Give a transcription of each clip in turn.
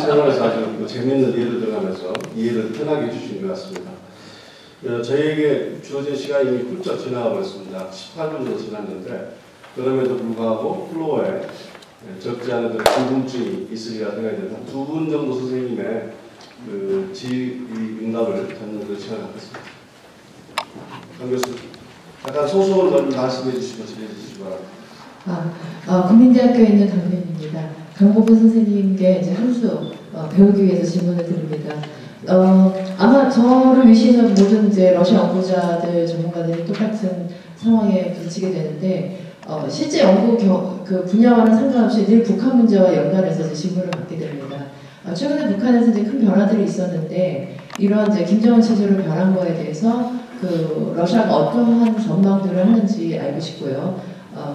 생활에서 아주 재미있는 예를 들어가면서 이해를 편하게 해주신 것 같습니다. 저희에게 주어진 시간이 이미 훌쩍 지나가 버렸습니다. 18분 정도 지났는데 그럼에도 불구하고 플로어에 적지 않은 궁금증이 있으리라 생각이 됩니다. 2분 정도 선생님의 응답을 듣는 그런 시간을 갖겠습니다. 강 교수님, 잠깐 소소한 말씀해 주시고 질의해 주시기 바랍니다. 국민대학교에 있는 강변입니다. 강보분 선생님께 이제 한 수 배우기 위해서 질문을 드립니다. 아마 저를 위시는 모든 이제 러시아 연구자들, 전문가들이 똑같은 상황에 부딪히게 되는데, 실제 연구 그 분야와는 상관없이 늘 북한 문제와 연관해서 이제 질문을 받게 됩니다. 최근에 북한에서 이제 큰 변화들이 있었는데, 이러한 이제 김정은 체제로 변한 거에 대해서 그 러시아가 어떠한 전망들을 하는지 알고 싶고요.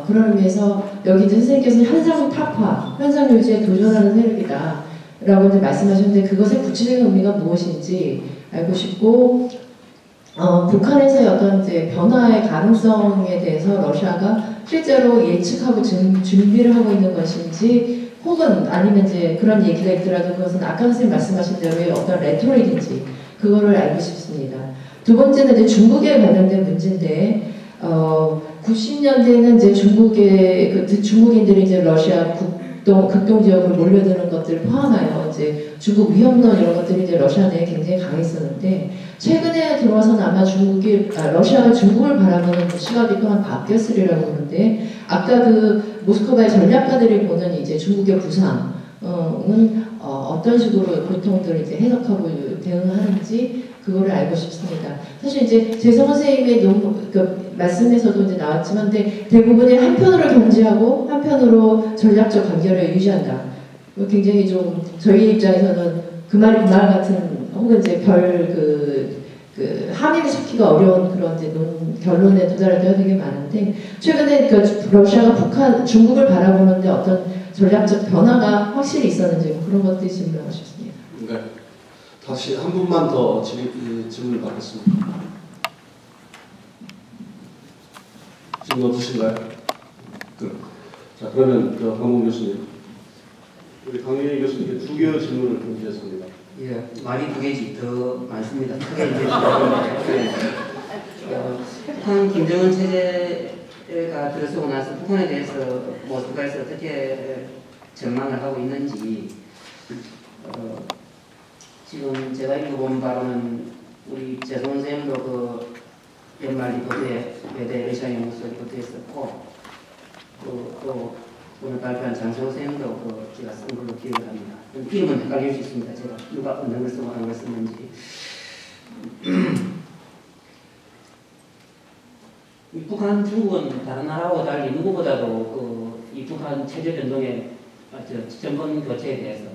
그런 의미에서 여기 이제 선생님께서 현상 타파, 현상 유지에 도전하는 세력이다 라고 이제 말씀하셨는데 그것의 구체적인 의미가 무엇인지 알고 싶고, 북한에서의 어떤 이제 변화의 가능성에 대해서 러시아가 실제로 예측하고 준비를 하고 있는 것인지, 혹은 아니면 이제 그런 얘기가 있더라도 그것은 아까 선생님 말씀하신 대로의 어떤 레토릭인지 그거를 알고 싶습니다. 두 번째는 이제 중국에 관련된 문제인데, 90년대에는 이제 중국인들이 이제 러시아 극동 지역으로 몰려드는 것들을 포함하여 이제 중국 위협론 이런 것들이 이제 러시아 내에 굉장히 강했었는데, 최근에 들어와서는 아마 러시아가 중국을 바라보는 시각이 또한 바뀌었으리라고 보는데, 아까 그 모스크바의 전략가들이 보는 이제 중국의 부상은 어떤 식으로 고통들을 이제 해석하고 대응하는지 그거를 알고 싶습니다. 사실 이제 재성 선생님의 말씀에서도 이제 나왔지만, 대부분이 한편으로 견제하고 한편으로 전략적 관계를 유지한다. 굉장히 좀 저희 입장에서는 그 말 같은, 혹은 이제 함의를 찾기가 어려운 그런 이제 결론에 도달할 때가 되게 많은데, 최근에 러시아가 중국을 바라보는데 어떤 전략적 변화가 확실히 있었는지 그런 것들이 질문하고 싶습니다. 네. 다시 한 분만 더 질문을 받겠습니다. 질문 없으신가요? 자, 그러면 강봉 교수님, 우리 강민희 교수님께 2개의 질문을 준비했습니다. 예, 말이 2개지 더 많습니다. 크게 이제 북한 김정은 체제가 들어서고 나서 북한에 대해서 모스크바에서 어떻게 전망을 하고 있는지, 지금 제가 읽어본 바로는 우리 재성 선생님도 그 연말 리포트에 외대 러시아 연구소 리포트에 썼고, 또 오늘 발표한 장세호 선생님도 제가 쓴 걸로 기억을 합니다. 이름은 헷갈릴 수 있습니다. 제가 누가 어느 걸 쓰고 어느 걸 썼는지. 북한, 중국은 다른 나라하고 달리 누구보다도 이 북한 체제 변동의 정권 교체에 대해서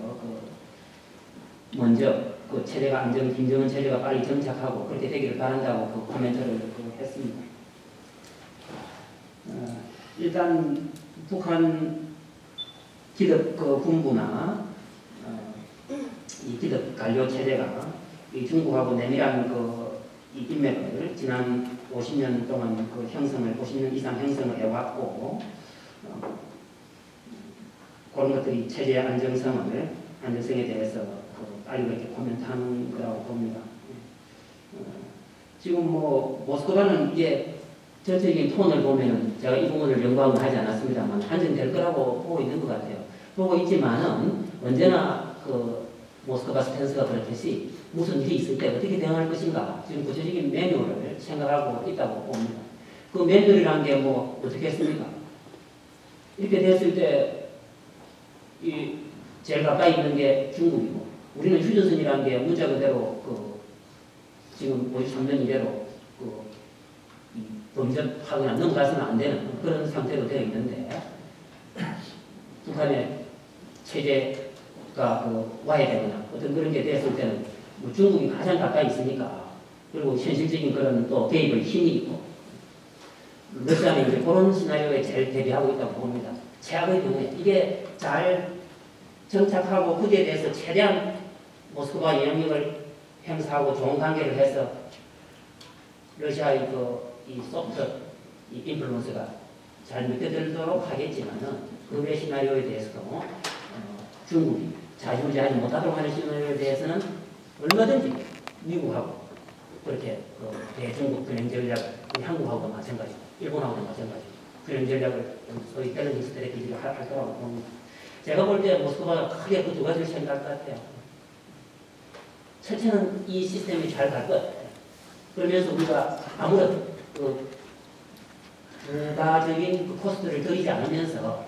먼저 체제가 김정은 체제가 빨리 정착하고 그렇게 되기를 바란다고 코멘트를 했습니다. 일단 북한 기득 군부나 이 기득 관료 체제가 이 중국하고 내밀한 이 인맥을 지난 50년 동안 50년 이상 형성을 해왔고, 그런 것들이 체제의 안정성에 대해서 빨리 그렇게 코멘트하는 거라고 봅니다. 지금 모스크바는 이게 전체적인 톤을 보면은 제가 이 부분을 연구하고 하지 않았습니다만 한정될 거라고 보고 있는 것 같아요. 보고 있지만은 언제나 모스크바 스탠스가 그렇듯이 무슨 일이 있을 때 어떻게 대응할 것인가, 지금 구체적인 매뉴얼을 생각하고 있다고 봅니다. 그 매뉴얼이라는 게 어떻게 했습니까? 이렇게 됐을 때 제일 가까이 있는 게 중국이고, 우리는 휴전선이라는 게 문자 그대로 지금 53년 이래로 범접하거나 넘어가서는 안 되는 그런 상태로 되어 있는데, 북한의 체제가 와해되거나 어떤 그런 게 됐을 때는 중국이 가장 가까이 있으니까, 그리고 현실적인 그런 또 개입의 힘이 있고, 러시아는 이제 그런 시나리오에 제일 대비하고 있다고 봅니다. 최악의 경우에 이게 잘 정착하고 거기에 대해서 최대한 모스크바 영향력을 행사하고 좋은 관계를 해서 러시아의 이 소프트 인플루언스가 잘 느껴들도록 하겠지만은 그 외 시나리오에 대해서도 중국이 자유지하지 못하도록 하는 시나리오에 대해서는 얼마든지 미국하고 그렇게 대중국 근행 전략, 한국하고도 마찬가지, 일본하고도 마찬가지 근행 전략을 소위 밸런싱 스트래티지를 할 거라고 봅니다. 제가 볼 때 모스크바가 크게 그 두 가지를 생각할 것 같아요. 첫째는 이 시스템이 잘 갈 것 같아요. 그러면서 우리가 아무런 부가적인 코스트를 들이지 않으면서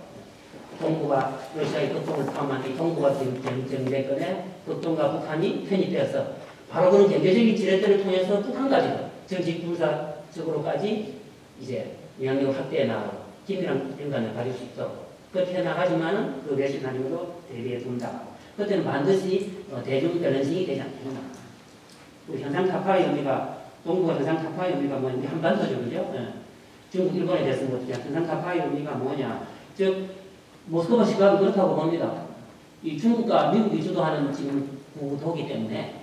동북아, 러시아의 극동을 포함한 이 동북아 정대권에 극동과 북한이 편입되어서 바로 그런 경제적인 지렛대를 통해서 북한까지도 정치 군사적으로까지 이제 영향력 확대해 나가고 긴밀한 연관을 가질 수 있도록 그렇게 해나가지만은 그 외신하려고 대비해 둔다. 그때는 반드시 대중 밸런싱이 되지 않습니다. 우리 현상 타파의 의미가 동북아 현상 타파의 의미가 뭐냐 한반도죠, 그죠? 예. 중국, 일본에 대해서 뭐 현상 타파의 의미가 뭐냐? 즉 모스크바 시각은 그렇다고 봅니다. 이 중국과 미국이 주도하는 지금 구도기 때문에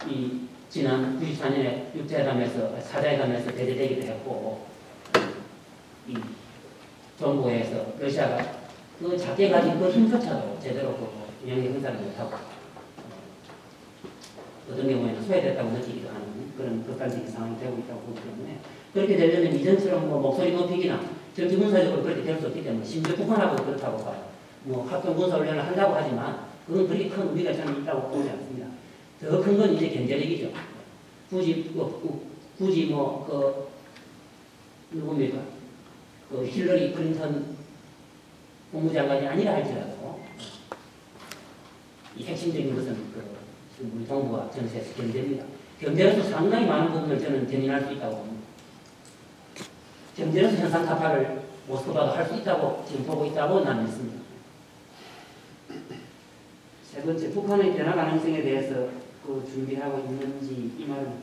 이 지난 94년에 육자회담에서 사자회담에서 배제되기도 했고 이 정부에서 러시아가 그 작게 가진 그 힘조차도 제대로 그 영향력 행사를 못하고 어떤 경우에는 소외됐다고 느끼기도 하는 그런 극단적인 상황이 되고 있다고 보기 때문에 그렇게 되려면 이전처럼 뭐 목소리 높이기나 정치 군사적으로 그렇게 될 수 없기 때문에 심지어 북한하고도 그렇다고 봐요. 뭐 합동 군사 훈련을 한다고 하지만 그건 그렇게 큰 의미가 저는 있다고 보지 않습니다. 더 큰 건 이제 경제력이죠. 굳이 뭐 누굽니까? 힐러리 클린턴 국무장관이 아니라 할지라도 이 핵심적인 것은 우리 동북아 전세에서 경제입니다. 경제로서 상당히 많은 부분을 저는 견인할 수 있다고 봅니다. 경제로서 현상 타파를 모스크바도 할 수 있다고 지금 보고 있다고 나는 믿습니다. 세 번째, 북한의 변화 가능성에 대해서 준비하고 있는지 이 말은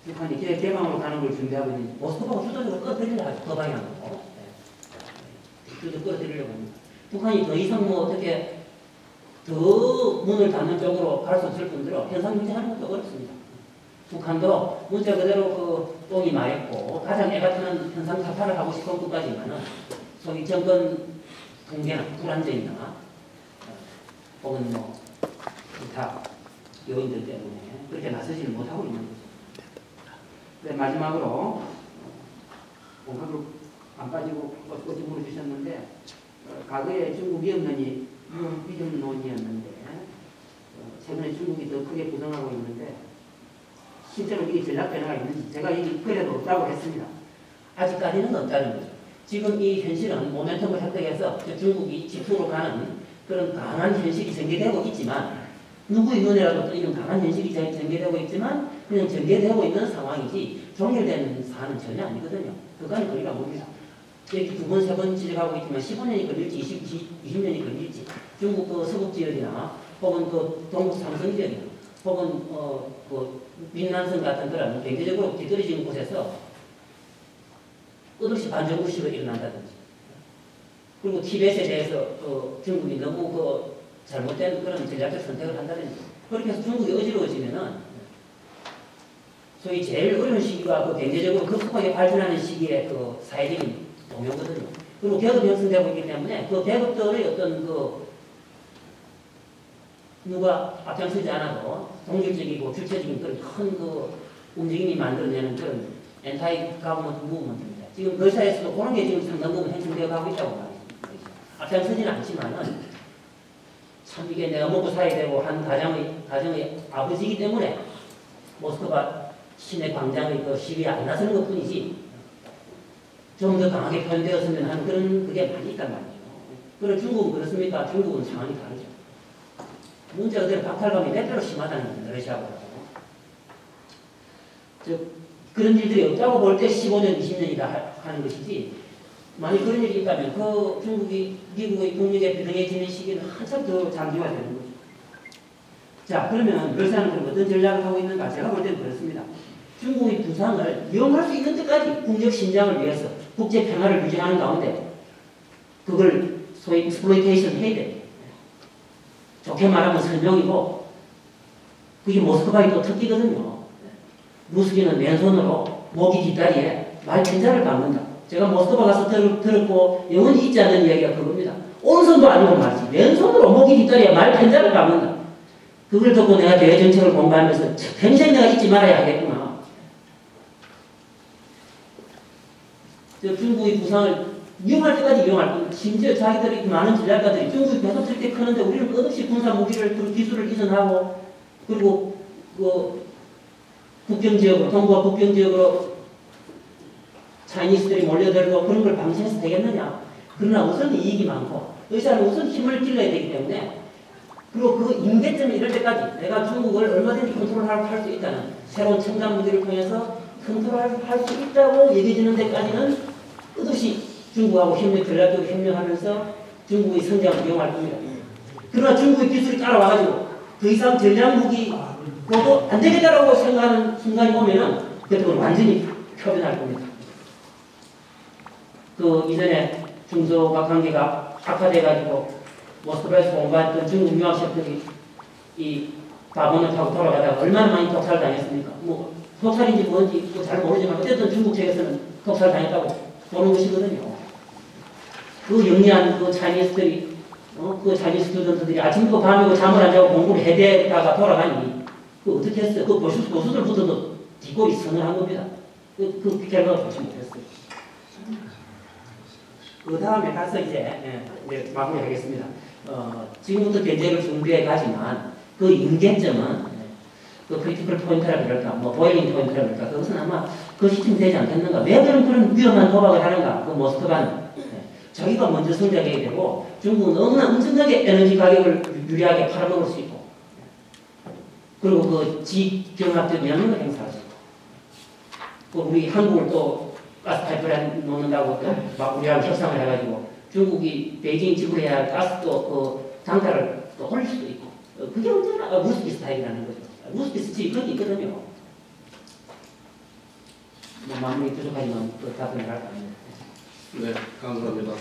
북한이 개방으로 가는 걸 준비하고 있는지 모스크바가 주도적으로 끌어들이려 하죠. 그 방향으로 주도적으로 끌어들이려고 합니다. 북한이 더 이상 뭐 어떻게 더 문을 닫는 쪽으로 갈 수 없을 뿐더러 현상 유지하는 것도 어렵습니다. 북한도 문자 그대로 똥이 마렵고 가장 애같은 현상 타파를 하고 싶은 것까지만은 소위 정권 붕괴나 불안정이나 혹은 뭐 기타 요인들 때문에 그렇게 나서지를 못하고 있는 거죠. 네, 마지막으로 공학으로 안 빠지고 어찌 물어주셨는데 과거에 중국 위험론이 위험론이었는데 최근에 중국이 더 크게 부정하고 있는데 실제로 이게 전략 변화가 있는지 제가 이게 그래도 없다고 했습니다. 아직까지는 없다는 거죠. 지금 이 현실은 모멘텀을 획득해서 중국이 직후로 가는 그런 강한 현실이 전개되고 있지만 누구의 눈에라도 이런 강한 현실이 전개되고 있지만 그냥 전개되고 있는 상황이지 종결되는 사안은 전혀 아니거든요. 그거는 거리가 멉니다. 이렇게 두 번, 세 번 지적하고 있지만 15년이 걸릴지 20년이 걸릴지 중국 서북 지역이나 혹은 동북 삼성 지역이나 혹은 민난성 같은 그런 경제적으로 뒤떨어지는 곳에서 끝없이 반정부식으로 일어난다든지 그리고 티벳에 대해서 중국이 너무 잘못된 그런 전략적 선택을 한다든지 그렇게 해서 중국이 어지러워지면은 소위 제일 어려운 시기가 경제적으로 급속하게 발전하는 시기에 사회적인 동요거든요. 그리고 계급 형성되고 있기 때문에 계급들의 어떤 누가 앞장서지 않아도 동질적이고 주체적인 그런 큰 움직임이 만들어내는 그런 엔타이 가버먼트 무브먼트입니다. 지금 러시아에서도 그런 게 지금 상당부분 형성되어 가고 있다고 말입니다. 앞장서지는 않지만은 참 이게 내가 먹고 살아야 되고 한 가정의 아버지이기 때문에 모스크바 시내 광장의 시위에 안 나서는 것 뿐이지 좀 더 강하게 표현되었으면 하는 그런 그게 많이 있단 말이죠. 그럼 중국은 그렇습니까? 중국은 상황이 다르죠. 문제 그대로 박탈감이 몇 배로 심하다는 겁니다. 러시아보다. 즉 그런 일들이 없다고 볼 때 15년, 20년이다 하는 것이지 만약 그런 일이 있다면 중국이 미국의 국력에 비등해지는 시기는 한참 더 장기화되는 거죠. 자, 그러면 러시아는 그럼 어떤 전략을 하고 있는가? 제가 볼 때는 그렇습니다. 중국의 부상을 이용할 수 있는 데까지 국력 신장을 위해서 국제 평화를 유지하는 가운데 그걸 소위 익스플로이테이션 해야 돼. 좋게 말하면 설명이고 그게 모스크바의 또 특기거든요. 무스기는 맨손으로 모기 뒷다리에 말천자를 박는다. 제가 모스크바 가서 들었고 영원히 잊지 않는 이야기가 그겁니다. 오른손도 아니고 말이지. 왼손으로 목이 뒷다리에 말 편자를 감는다. 그걸 듣고 내가 대외정책을 공부하면서 평생 내가 잊지 말아야 하겠구나. 저 중국의 부상을 이용할 때까지 이용할 겁니다. 심지어 자기들이 많은 전략가들이 중국이 계속 저렇게 크는데 우리는 끝없이 군사 무기를 그리고 기술을 이전하고 그리고 그 국경지역으로 동북아 국경지역으로 차이니스들이 몰려들고 그런 걸 방치해서 되겠느냐. 그러나 우선 이익이 많고 의사는 우선 힘을 길러야 되기 때문에 그리고 그 임계점이 이럴 때까지 내가 중국을 얼마든지 컨트롤할 수 있다는 새로운 첨단 무기를 통해서 컨트롤할 수 있다고 얘기해주는 데까지는 끝없이 중국하고 전략적으로 협력하면서 중국의 성장을 이용할 겁니다. 그러나 중국의 기술이 따라와가지고 더 이상 전략무기로도 안 되겠다라고 생각하는 순간이 오면은 그때는 완전히 표변할 겁니다. 그 이전에 중소각 관계가 악화돼가지고 모스크바에서 공부했던 중국 유학생들이 이 바본을 타고 돌아가다가 얼마나 많이 독살당했습니까? 뭐 독살인지 뭔지 잘 모르지만 어쨌든 중국 측에서는 독살당했다고 보는 것이거든요. 그 영리한 그 차이니스들이 그 차이니스 스튜던트들이 아침이고 밤이고 잠을 안 자고 공부를 해대다가 돌아가니 그 어떻게 했어요? 그 교수들부터도 뒷골이 서늘한 겁니다. 그 결과가 좋지 못했어요. 그 다음에 가서 이제 마무리하겠습니다. 지금부터 견제를 준비해 가지만 그 임계점은 그 크리티컬 포인트라 그럴까, 뭐 보일링 포인트라 그럴까, 그것은 아마 그 시점이 되지 않겠는가. 왜 그런 위험한 도박을 하는가? 그 모스크바는 자기가 먼저 성장해야 되고 중국은 너무나 엄청나게 에너지 가격을 유리하게 팔아먹을 수 있고 그리고 그 지경합적 영향력을 행사할 수 있고 또 우리 한국을 또 가스 파이프라인 놓는다고 또 막 우리랑 협상을 해가지고 중국이 베이징 지불해야 할 가스 또 그 단가를 또 올릴 수도 있고 그게 언제나 루스키 스타일이라는 거죠. 루스키 스타일이 그런 게 있거든요. 뭐 마무리 부족하지만 또 답변을 할 거 아닙니다. 네, 감사합니다.